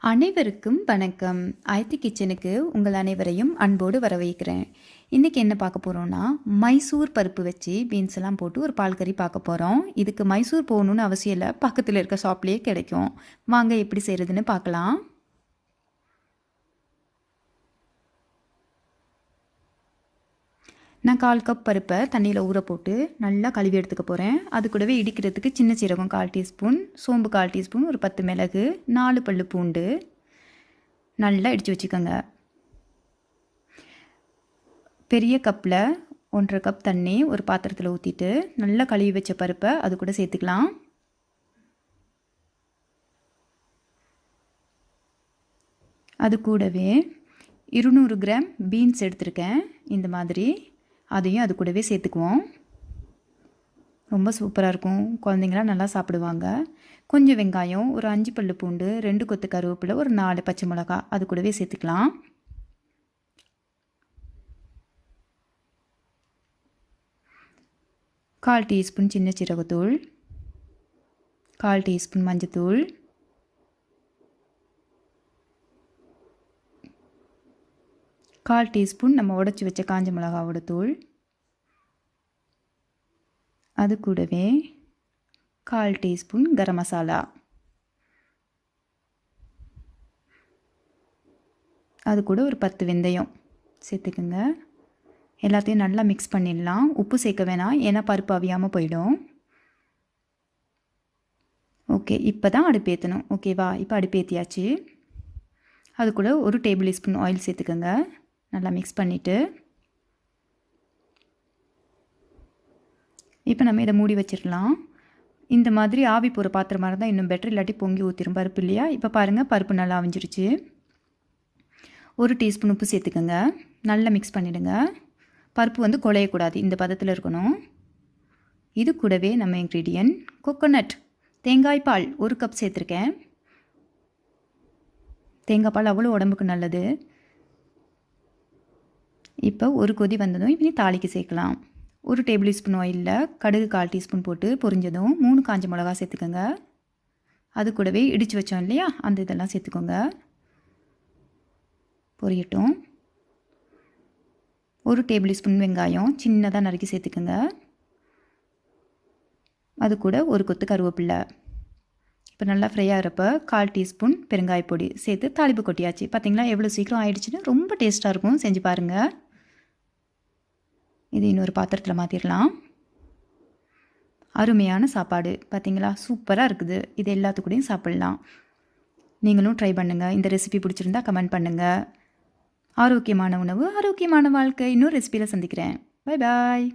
அனைவருக்கும் வணக்கம். ஆயத்தி கிச்சனுக்கு உங்கள் அனைவரையும் அன்போடு வரவேற்கிறேன். இன்றைக்கி என்ன பார்க்க போகிறோன்னா, மைசூர் பருப்பு வச்சு பீன்ஸ் எல்லாம் போட்டு ஒரு பால் கறி பார்க்க போகிறோம். இதுக்கு மைசூர் போகணுன்னு அவசியம் இல்லை, பக்கத்தில் இருக்க ஷாப்லேயே கிடைக்கும். வாங்க எப்படி செய்கிறதுன்னு பார்க்கலாம். நான் 1/4 கப் பருப்பை தண்ணியில் ஊற போட்டு நல்லா கழுவி எடுத்துக்க போகிறேன். அது கூடவே இடிக்கிறதுக்கு சின்ன சீரகம் 1/4 டீஸ்பூன், சோம்பு 1/4 டீஸ்பூன், ஒரு 10 மிளகு, 4 பல்லு பூண்டு நல்லா இடித்து வச்சுக்கோங்க. பெரிய கப்பில் 1/2 கப் தண்ணி ஒரு பாத்திரத்தில் ஊற்றிட்டு நல்லா கழுவி வச்ச பருப்பை அது கூட சேர்த்துக்கலாம். அது கூடவே 200 கிராம் பீன்ஸ் எடுத்திருக்கேன். இந்த மாதிரி அதையும் அது கூடவே சேர்த்துக்குவோம். ரொம்ப சூப்பராக இருக்கும், குழந்தைங்களாம் நல்லா சாப்பிடுவாங்க. கொஞ்சம் வெங்காயம், ஒரு 5 பல்லு பூண்டு, 2 கொத்து கருவேப்பிலை, ஒரு 4 பச்சை மிளகா அது கூடவே சேர்த்துக்கலாம். கால் டீஸ்பூன் சின்ன சீரகத்தூள், 1/4 டீஸ்பூன் மஞ்சத்தூள், கால் டீஸ்பூன் நம்ம உடைச்சி வச்ச காஞ்ச மிளகாவோட தூள், அது கூடவே 1/4 டீஸ்பூன் கரம் மசாலா, அது கூட ஒரு 10 வெந்தயம் சேர்த்துக்குங்க. எல்லாத்தையும் நல்லா மிக்ஸ் பண்ணிடலாம். உப்பு சேர்க்க வேணாம், ஏன்னா பருப்பு அவியாமல் போயிடும். ஓகே, இப்போ தான் அடுப்பேற்றணும். ஓகேவா, இப்போ அடுப்பேற்றியாச்சு. அது கூட ஒரு டேபிள் ஸ்பூன் ஆயில் சேர்த்துக்கோங்க. நல்லா மிக்ஸ் பண்ணிவிட்டு இப்போ நம்ம இதை மூடி வச்சிடலாம். இந்த மாதிரி ஆவி போகிற பாத்திரமாக இருந்தால் இன்னும் பெட்டர், இல்லாட்டி பொங்கி ஊற்றிடும் பருப்பு இல்லையா. இப்போ பாருங்கள், பருப்பு நல்லா அவிஞ்சிருச்சு. ஒரு டீஸ்பூன் உப்பு சேர்த்துக்கோங்க. நல்லா மிக்ஸ் பண்ணிவிடுங்க. பருப்பு குழையக்கூடாது, இந்த பதத்தில் இருக்கணும். இது கூடவே நம்ம இன்க்ரீடியன்ட் கோகோனட் தேங்காய் பால் 1 கப் சேர்த்துருக்கேன். தேங்காய் பால் அவ்வளோ உடம்புக்கு நல்லது. இப்போ ஒரு கொதி வந்ததும் இப்போ தாளிக்கு சேர்க்கலாம். ஒரு டேபிள் ஸ்பூன் ஆயிலில் கடுகு 1/4 டீஸ்பூன் போட்டு பொரிஞ்சதும் 3 காஞ்ச மிளகா சேர்த்துக்கோங்க. அது கூடவே இடித்து வச்சோம் இல்லையா, அந்த இதெல்லாம் சேர்த்துக்கோங்க. பொரியட்டும். ஒரு டேபிள் ஸ்பூன் வெங்காயம் சின்னதாக நறுக்கி சேர்த்துக்கோங்க. அது கூட ஒரு கொத்து கருவேப்பிலை. இப்போ நல்லா ஃப்ரை ஆகிறப்ப 1/4 டீஸ்பூன் பெருங்காயப்பொடி சேர்த்து தாளிப்பு கொட்டியாச்சு. பார்த்திங்களா எவ்வளோ சீக்கிரம் ஆயிடுச்சுன்னு. ரொம்ப டேஸ்ட்டாக இருக்கும், செஞ்சு பாருங்கள். இது இன்னொரு பாத்திரத்தில் மாற்றிடலாம். அருமையான சாப்பாடு பார்த்திங்களா, சூப்பராக இருக்குது. இது எல்லாத்துக்கூடையும் சாப்பிட்லாம். நீங்களும் ட்ரை பண்ணுங்கள். இந்த ரெசிபி பிடிச்சிருந்தா கமெண்ட் பண்ணுங்கள். ஆரோக்கியமான உணவு, ஆரோக்கியமான வாழ்க்கை. இன்னொரு ரெசிபியில் சந்திக்கிறேன். Bye bye.